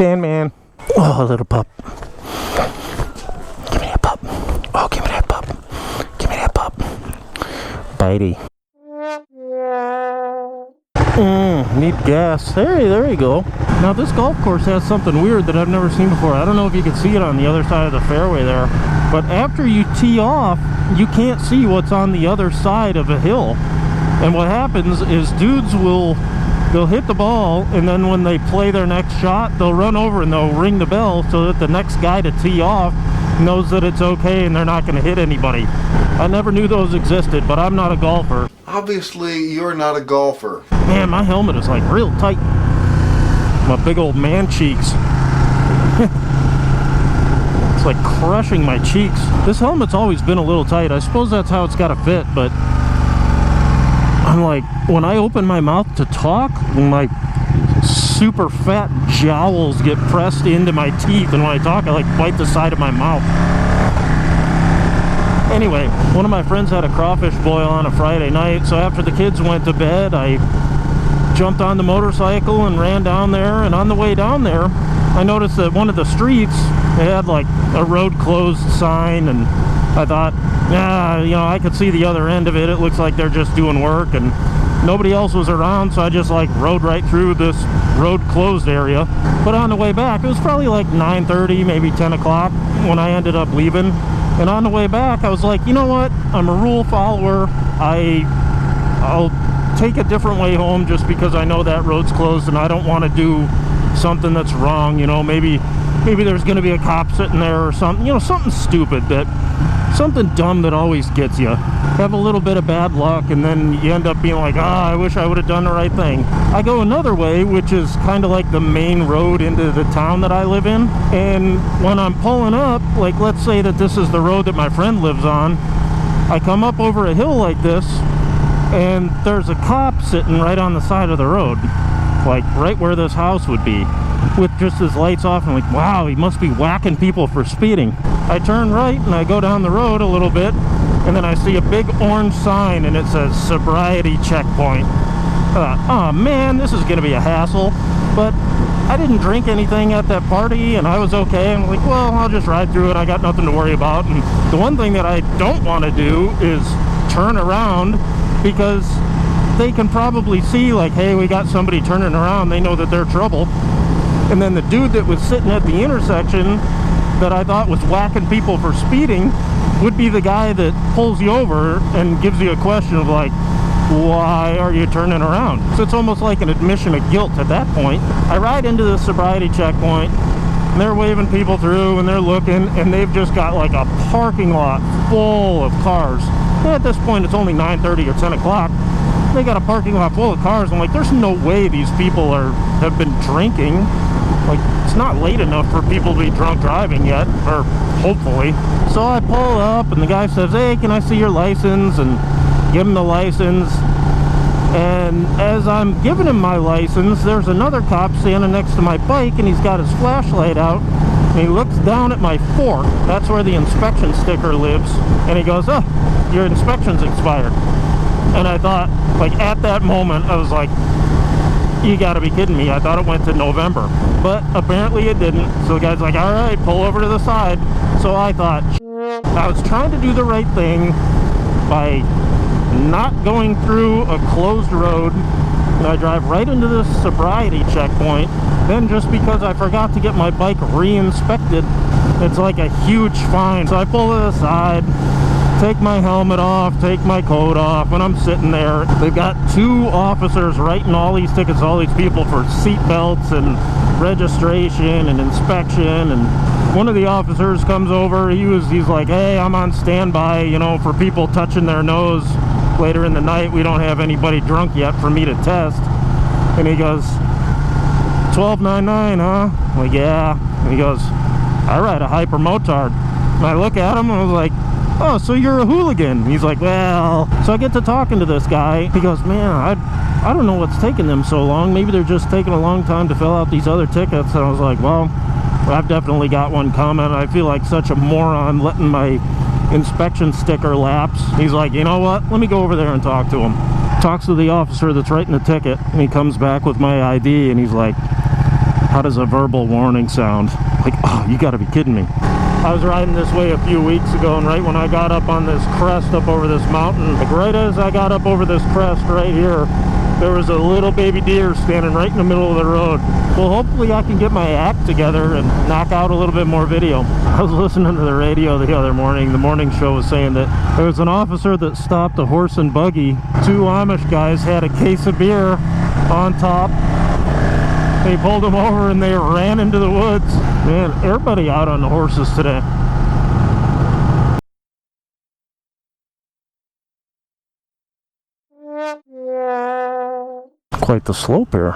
Tan man. Oh, little pup. Give me that pup. Oh, give me that pup. Give me that pup. Bitey. Need gas. Hey, there you go. Now this golf course has something weird that I've never seen before. I don't know if you can see it on the other side of the fairway there, but after you tee off, you can't see what's on the other side of a hill. And what happens is dudes they'll hit the ball, and then when they play their next shot, they'll run over and they'll ring the bell so that the next guy to tee off knows that it's okay and they're not going to hit anybody. I never knew those existed, but I'm not a golfer. Obviously, you're not a golfer. Man, my helmet is like real tight. My big old man cheeks. It's like crushing my cheeks. This helmet's always been a little tight. I suppose that's how it's got to fit, but I'm like, when I open my mouth to talk, my super fat jowls get pressed into my teeth, and when I talk, I like bite the side of my mouth. Anyway, one of my friends had a crawfish boil on a Friday night, so after the kids went to bed, I jumped on the motorcycle and ran down there, and on the way down there, I noticed that one of the streets, it had like a road closed sign, and I thought, you know, I could see the other end of it. It looks like they're just doing work, and nobody else was around, so I just like rode right through this road closed area. But on the way back, it was probably like 9:30, maybe 10 o'clock when I ended up leaving. And on the way back, I was like, you know what? I'm a rule follower. I'll take a different way home just because I know that road's closed and I don't want to do something that's wrong. You know, maybe there's going to be a cop sitting there or something. You know, something stupid, something dumb that always gets you. Have a little bit of bad luck, and then you end up being like, I wish I would have done the right thing. I go another way, which is kind of like the main road into the town that I live in. And when I'm pulling up, like let's say that this is the road that my friend lives on, I come up over a hill like this, and there's a cop sitting right on the side of the road, like right where this house would be, with just his lights off. And like, wow, he must be whacking people for speeding. I turn right and I go down the road a little bit, and then I see a big orange sign and it says Sobriety checkpoint. I thought, oh man, this is gonna be a hassle. But I didn't drink anything at that party and I was okay. I'm like, well, I'll just ride through it. I got nothing to worry about. And the one thing that I don't want to do is turn around, because they can probably see like, hey, we got somebody turning around. They know that they're trouble. And then the dude that was sitting at the intersection that I thought was whacking people for speeding would be the guy that pulls you over and gives you a question of like, why are you turning around? So it's almost like an admission of guilt at that point. I ride into the sobriety checkpoint, and they're waving people through and they're looking, and they've just got like a parking lot full of cars. And at this point it's only 9:30 or 10 o'clock. They got a parking lot full of cars. I'm like, there's no way these people have been drinking. Like, it's not late enough for people to be drunk driving yet, or hopefully. So I pull up and the guy says, hey, can I see your license? And give him the license. And as I'm giving him my license, there's another cop standing next to my bike, and he's got his flashlight out, and he looks down at my fork. That's where the inspection sticker lives. And he goes, oh, your inspection's expired. And I thought, like, at that moment, I was like, you gotta be kidding me. I thought it went to November, but apparently it didn't. So the guy's like, all right, pull over to the side. So I thought, I was trying to do the right thing by not going through a closed road, and I drive right into this sobriety checkpoint. Then just because I forgot to get my bike re-inspected, it's like a huge fine. So I pull to the side, take my helmet off, take my coat off. When I'm sitting there, they've got 2 officers writing all these tickets to all these people for seat belts and registration and inspection. And one of the officers comes over, he's like, hey, I'm on standby, you know, for people touching their nose later in the night. We don't have anybody drunk yet for me to test. And he goes, 1299, huh? I'm like, yeah. And he goes, I ride a hyper motard. And I look at him and I was like, oh, so you're a hooligan? He's like, well. So I get to talking to this guy. He goes, man, I don't know what's taking them so long. Maybe they're just taking a long time to fill out these other tickets. And I was like, well, I've definitely got one coming. I feel like such a moron letting my inspection sticker lapse. He's like, you know what? Let me go over there and talk to him. Talks to the officer that's writing the ticket, and he comes back with my ID, and he's like, How does a verbal warning sound? Like, oh, you gotta be kidding me. I was riding this way a few weeks ago, and right when I got up on this crest up over this mountain, like right as I got up over this crest right here, there was a little baby deer standing right in the middle of the road. Well, hopefully I can get my act together and knock out a little bit more video. I was listening to the radio the other morning. The morning show was saying that there was an officer that stopped a horse and buggy. Two Amish guys had a case of beer on top. They pulled them over and they ran into the woods. Man, everybody out on the horses today. Quite the slope here.